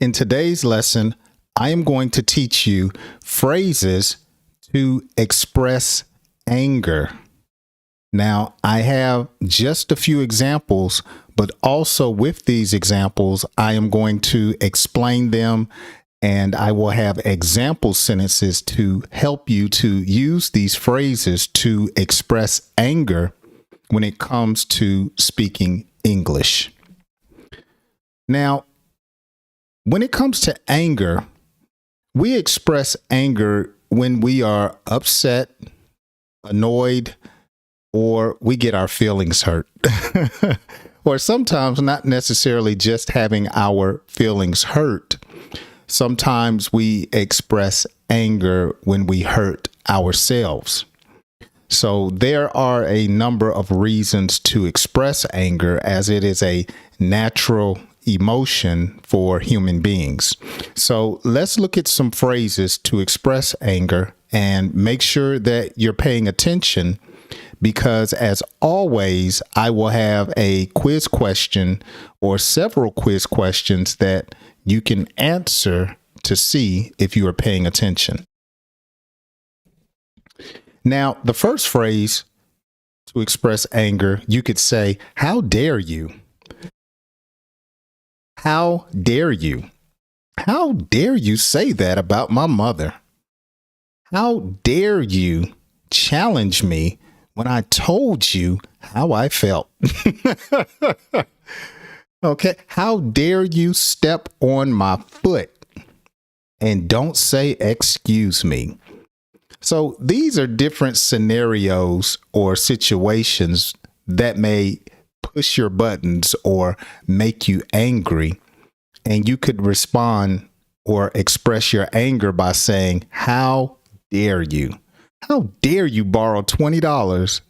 In today's lesson, I am going to teach you phrases to express anger. Now, I have just a few examples, but also with these examples, I am going to explain them, and I will have example sentences to help you to use these phrases to express anger when it comes to speaking English. Now, when it comes to anger, we express anger when we are upset, annoyed, or we get our feelings hurt. Or sometimes not necessarily just having our feelings hurt. Sometimes we express anger when we hurt ourselves. So there are a number of reasons to express anger, as it is a natural emotion for human beings. So let's look at some phrases to express anger, and make sure that you're paying attention, because as always, I will have a quiz question or several quiz questions that you can answer to see if you are paying attention. Now, the first phrase to express anger, you could say, "How dare you?" How dare you? How dare you say that about my mother? How dare you challenge me when I told you how I felt? Okay, how dare you step on my foot and don't say excuse me? So these are different scenarios or situations that may push your buttons or make you angry, and you could respond or express your anger by saying, "How dare you? How dare you borrow $20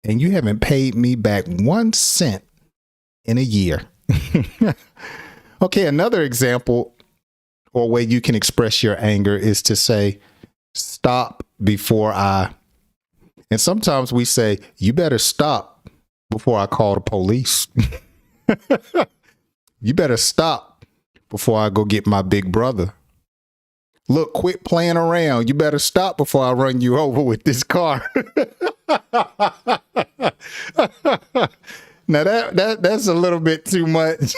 and you haven't paid me back 1 cent in a year?" Okay, another example or way you can express your anger is to say, "Stop before I," and sometimes we say, "You better stop before I call the police." "You better stop before I go get my big brother. Look, quit playing around. You better stop before I run you over with this car." Now that's a little bit too much.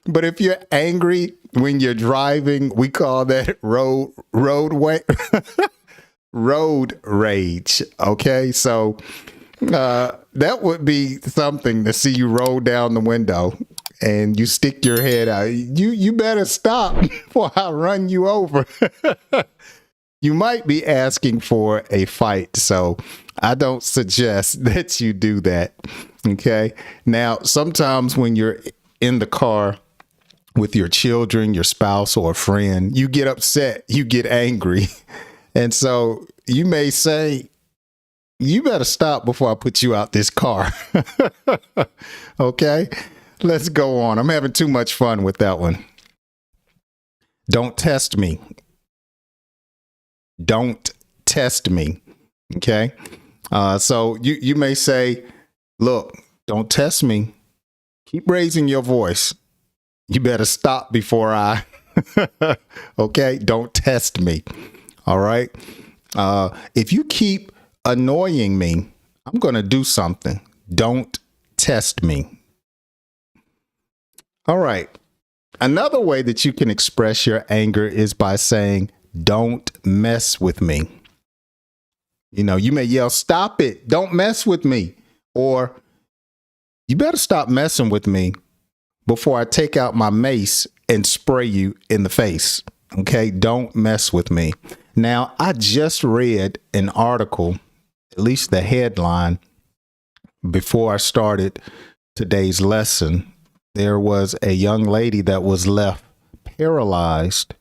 But if you're angry when you're driving, we call that road rage. Okay, so that would be something to see you roll down the window and you stick your head out. You better stop before I run you over. You might be asking for a fight, so I don't suggest that you do that. Okay. Now, sometimes when you're in the car with your children, your spouse, or a friend, you get upset, you get angry. And so you may say, "You better stop before I put you out this car." Okay, let's go on. I'm having too much fun with that one. Don't test me. Don't test me. Okay, so you may say, "Look, don't test me. Keep raising your voice. You better stop before I." Okay, don't test me. All right. If you keep annoying me, I'm going to do something. Don't test me. All right. Another way that you can express your anger is by saying, "Don't mess with me." You know, you may yell, "Stop it. Don't mess with me." Or, "You better stop messing with me before I take out my mace and spray you in the face." Okay, don't mess with me. Now, I just read an article, at least the headline, before I started today's lesson. There was a young lady that was left paralyzed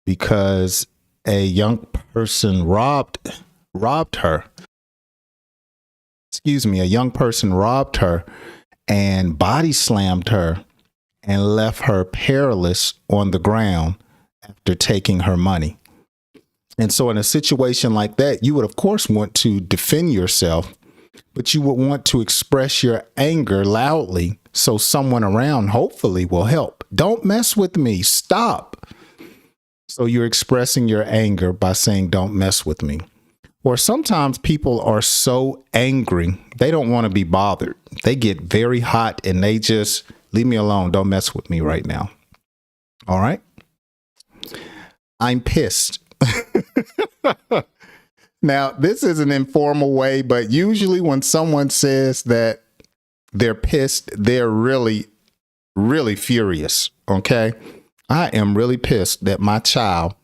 because a young person robbed her. Excuse me, a young person robbed her and body slammed her and left her paralyzed on the ground after taking her money. And so in a situation like that, you would, of course, want to defend yourself, but you would want to express your anger loudly so someone around hopefully will help. Don't mess with me. Stop. So you're expressing your anger by saying, don't mess with me. Or sometimes people are so angry, they don't want to be bothered. They get very hot and they just leave me alone. Don't mess with me right now. All right. I'm pissed. Now, this is an informal way, but usually when someone says that they're pissed, they're really, really furious. Okay. I am really pissed that my child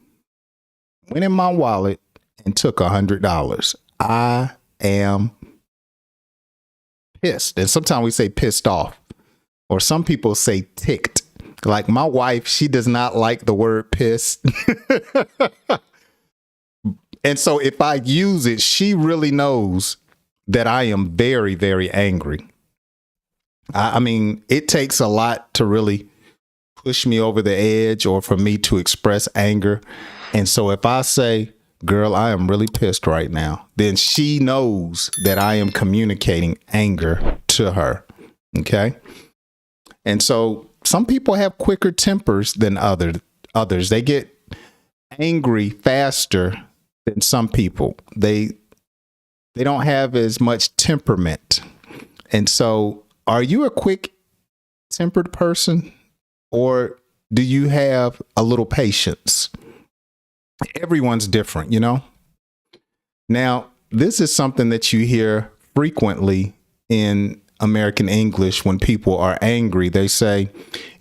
went in my wallet and took $100. I am pissed. And sometimes we say pissed off, or some people say ticked. Like my wife, she does not like the word pissed. And so if I use it, she really knows that I am very, very angry. I mean, it takes a lot to really push me over the edge or for me to express anger. And so if I say, girl, I am really pissed right now, then she knows that I am communicating anger to her. Okay. And so some people have quicker tempers than others. They get angry faster than some people. They don't have as much temperament. And so are you a quick tempered person, or do you have a little patience? Everyone's different, you know? Now, this is something that you hear frequently in American English when people are angry. They say,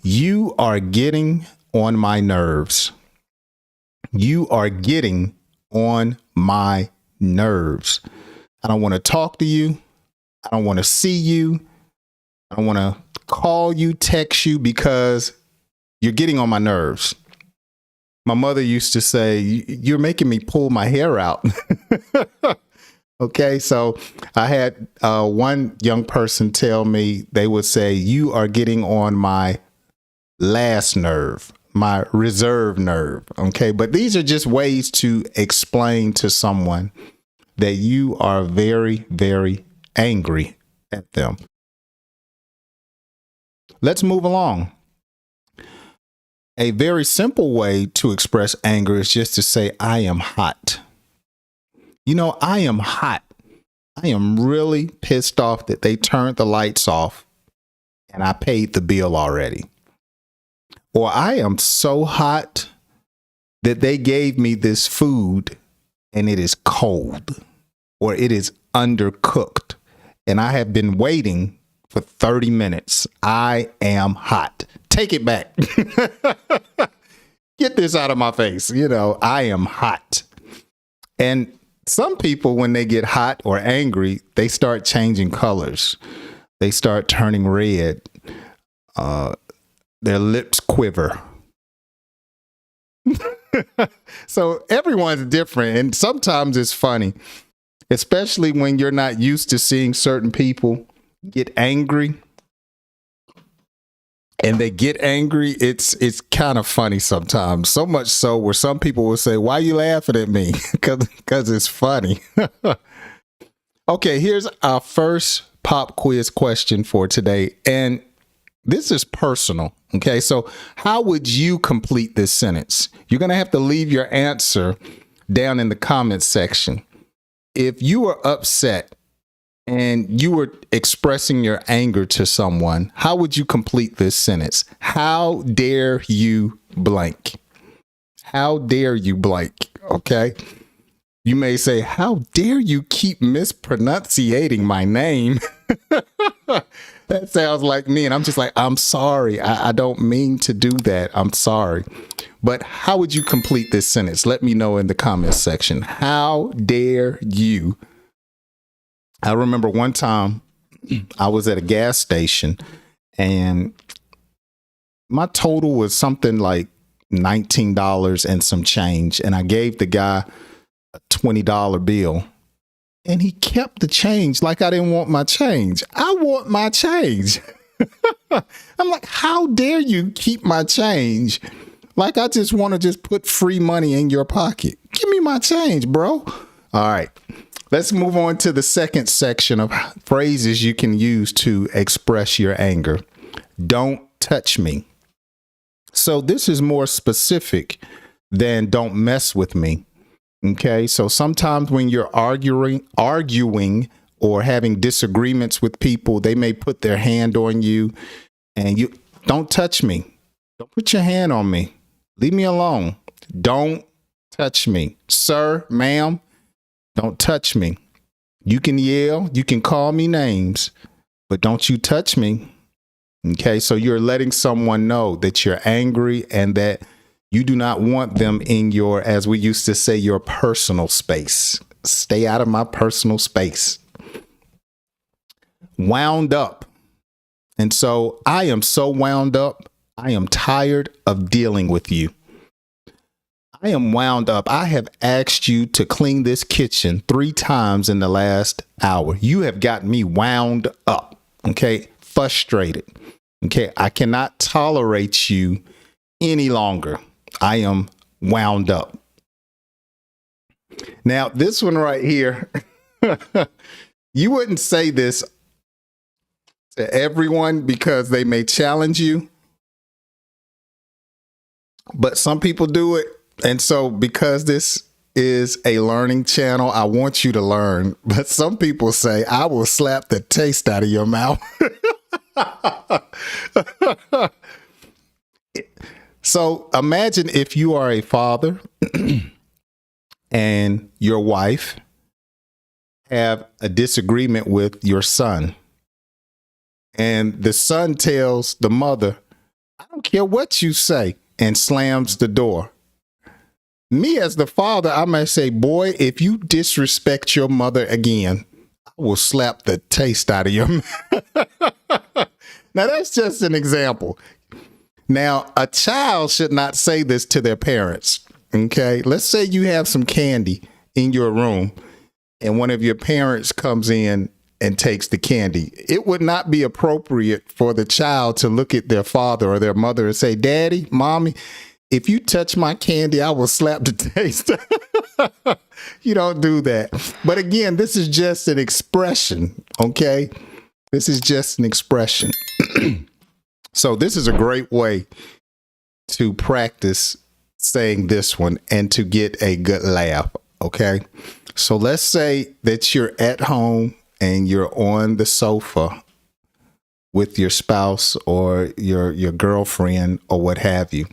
you are getting on my nerves. You are getting on my nerves. I don't want to talk to you. I don't want to see you. I don't want to call you, text you, because you're getting on my nerves. My mother used to say, you're making me pull my hair out. Okay, so I had one young person tell me, they would say, you are getting on my last nerve, my reserve nerve. Okay, but these are just ways to explain to someone that you are very, very angry at them. Let's move along. A very simple way to express anger is just to say, I am hot. You know, I am hot. I am really pissed off that they turned the lights off and I paid the bill already. Or I am so hot that they gave me this food and it is cold, or it is undercooked and I have been waiting for 30 minutes. I am hot. Take it back. Get this out of my face. You know, I am hot. And some people, when they get hot or angry, they start changing colors. They start turning red. Their lips quiver. So everyone's different. And sometimes it's funny, especially when you're not used to seeing certain people get angry. And they get angry. It's kind of funny sometimes. So much so where some people will say, why are you laughing at me? Because it's funny. Okay, here's our first pop quiz question for today. And this is personal. Okay, so how would you complete this sentence? You're going to have to leave your answer down in the comments section. If you were upset and you were expressing your anger to someone, how would you complete this sentence? How dare you blank? How dare you blank? Okay. You may say, how dare you keep mispronunciating my name? That sounds like me. And I'm just like, I'm sorry. I don't mean to do that. I'm sorry. But how would you complete this sentence? Let me know in the comments section. How dare you? I remember one time I was at a gas station and my total was something like $19 and some change. And I gave the guy a $20 bill and he kept the change like I didn't want my change. I want my change. I'm like, how dare you keep my change? Like I just want to just put free money in your pocket. Give me my change, bro. All right. Let's move on to the second section of phrases you can use to express your anger. Don't touch me. So this is more specific than don't mess with me. Okay. So sometimes when you're arguing or having disagreements with people, they may put their hand on you and you don't touch me. Don't put your hand on me. Leave me alone. Don't touch me. Sir, ma'am, don't touch me. You can yell, you can call me names, but don't you touch me. Okay, so you're letting someone know that you're angry and that you do not want them in your, as we used to say, your personal space. Stay out of my personal space. Wound up. And so I am so wound up. I am tired of dealing with you. I am wound up. I have asked you to clean this kitchen 3 times in the last hour. You have got me wound up. Okay. Frustrated. Okay. I cannot tolerate you any longer. I am wound up. Now, this one right here, you wouldn't say this to everyone because they may challenge you, but some people do it. And so because this is a learning channel, I want you to learn. But some people say, I will slap the taste out of your mouth. So imagine if you are a father and your wife have a disagreement with your son. And the son tells the mother, I don't care what you say, and slams the door. Me as the father, I might say, boy, if you disrespect your mother again, I will slap the taste out of your mouth. Now, that's just an example. Now, a child should not say this to their parents. Okay, let's say you have some candy in your room and one of your parents comes in and takes the candy. It would not be appropriate for the child to look at their father or their mother and say, Daddy, Mommy, if you touch my candy, I will slap the taste. You don't do that. But again, this is just an expression. Okay, this is just an expression. So this is a great way to practice saying this one and to get a good laugh. Okay. So let's say that you're at home and you're on the sofa with your spouse or your girlfriend or what have you.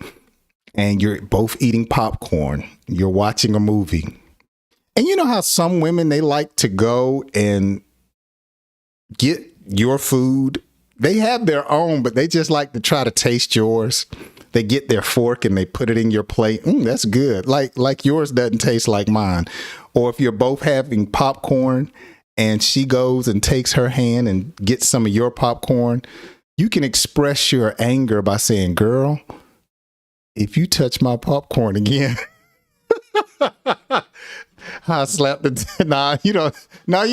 And you're both eating popcorn. You're watching a movie. And you know how some women, they like to go and get your food. They have their own, but they just like to try to taste yours. They get their fork and they put it in your plate. That's good. Like yours doesn't taste like mine. Or if you're both having popcorn and she goes and takes her hand and gets some of your popcorn, you can express your anger by saying, girl, if you touch my popcorn again, I slap the, you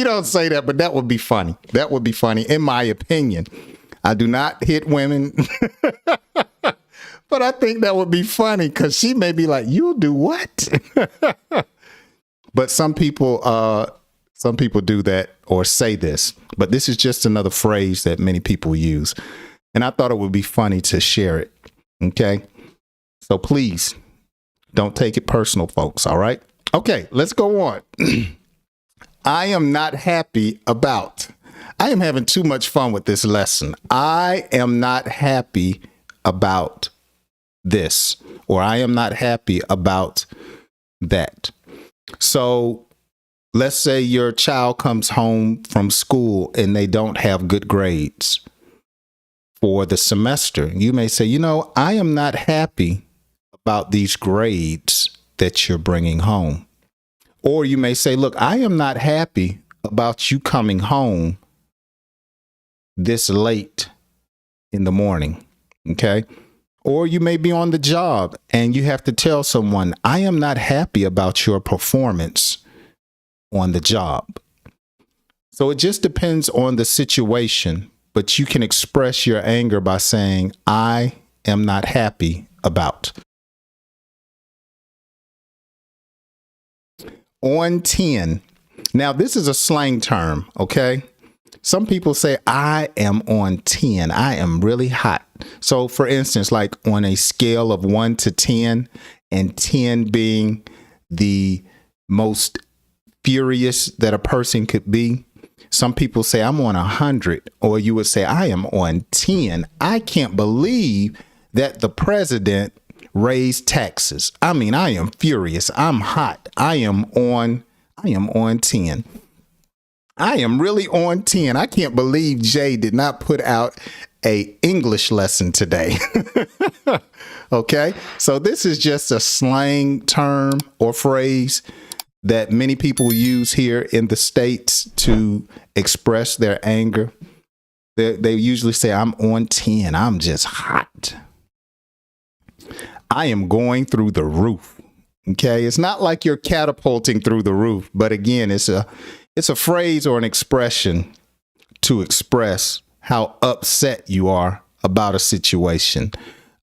don't say that, but that would be funny. That would be funny. In my opinion, I do not hit women, but I think that would be funny because she may be like, you'll do what? But some people do that or say this, but this is just another phrase that many people use. And I thought it would be funny to share it. Okay. So please don't take it personal, folks. All right. Okay, let's go on. I am not happy about. I am having too much fun with this lesson. I am not happy about this, or I am not happy about that. So let's say your child comes home from school and they don't have good grades for the semester. You may say, I am not happy about these grades that you're bringing home. Or you may say, look, I am not happy about you coming home this late in the morning. Okay. Or you may be on the job and you have to tell someone, I am not happy about your performance on the job. So it just depends on the situation, but you can express your anger by saying, I am not happy about. On 10. Now, this is a slang term, okay? Some people say, I am on 10. I am really hot. So for instance, like on a scale of 1 to 10, and 10 being the most furious that a person could be, some people say, I'm on 100, or you would say, I am on 10. I can't believe that the president raised taxes. I mean, I am furious. I'm hot. I am on 10. I am really on 10. I can't believe Jay did not put out a English lesson today. Okay. So this is just a slang term or phrase that many people use here in the States to express their anger. They usually say, I'm on 10. I'm just hot. I am going through the roof. Okay. It's not like you're catapulting through the roof, but again, it's a phrase or an expression to express how upset you are about a situation.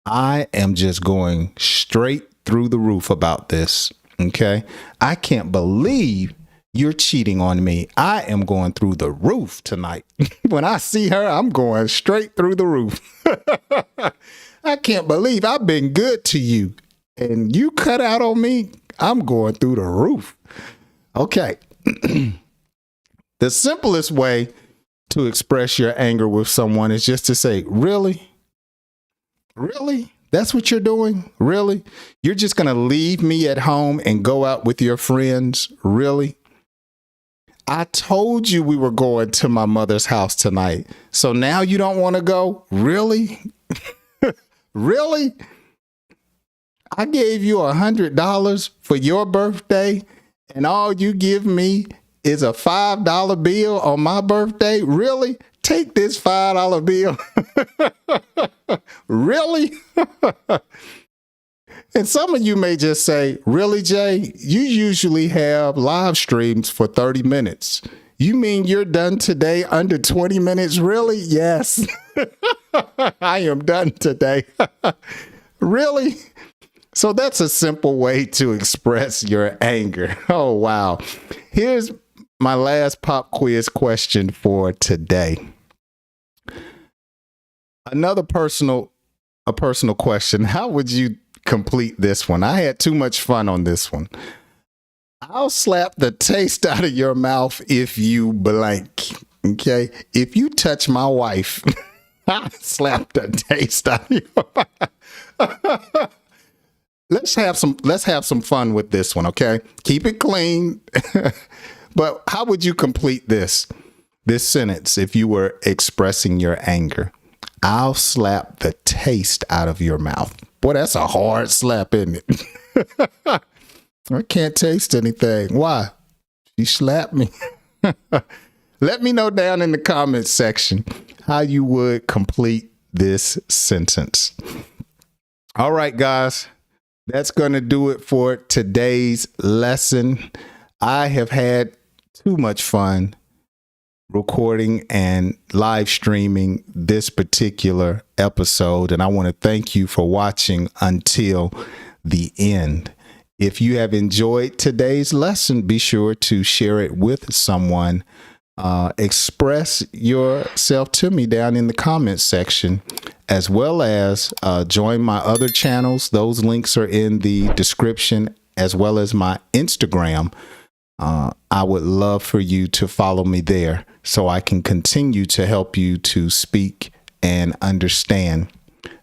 I am just going straight through the roof about this. Okay. I can't believe you're cheating on me. I am going through the roof tonight. When I see her, I'm going straight through the roof. I can't believe I've been good to you and you cut out on me. I'm going through the roof. Okay. The simplest way to express your anger with someone is just to say, really? Really? That's what you're doing? Really? You're just going to leave me at home and go out with your friends? Really? I told you we were going to my mother's house tonight. So now you don't want to go? Really? Really? I gave you $100 for your birthday and all you give me is a $5 bill on my birthday? Really? Take this $5 bill. Really? And some of you may just say, really, Jay? You usually have live streams for 30 minutes. You mean you're done today under 20 minutes? Really? Yes. I am done today. Really? So that's a simple way to express your anger. Oh, wow. Here's my last pop quiz question for today. Another personal question. How would you complete this one? I had too much fun on this one. I'll slap the taste out of your mouth if you blank. Okay. If you touch my wife, I'll slap the taste out of your mouth. Let's have some fun with this one. Okay. Keep it clean. But how would you complete this sentence if you were expressing your anger? I'll slap the taste out of your mouth. Boy, that's a hard slap, isn't it? I can't taste anything. Why? You slapped me. Let me know down in the comments section how you would complete this sentence. All right, guys, that's going to do it for today's lesson. I have had too much fun recording and live streaming this particular episode, and I want to thank you for watching until the end. If you have enjoyed today's lesson, be sure to share it with someone. Express yourself to me down in the comments section, as well as join my other channels. Those links are in the description, as well as my Instagram. I would love for you to follow me there so I can continue to help you to speak and understand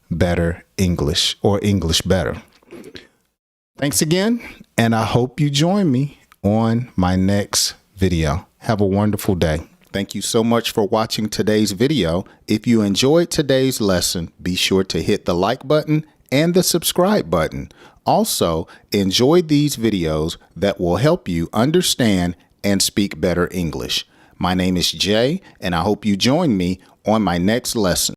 better English, or English better. Thanks again, and I hope you join me on my next video. Have a wonderful day. Thank you so much for watching today's video. If you enjoyed today's lesson, be sure to hit the like button and the subscribe button. Also, enjoy these videos that will help you understand and speak better English. My name is Jay, and I hope you join me on my next lesson.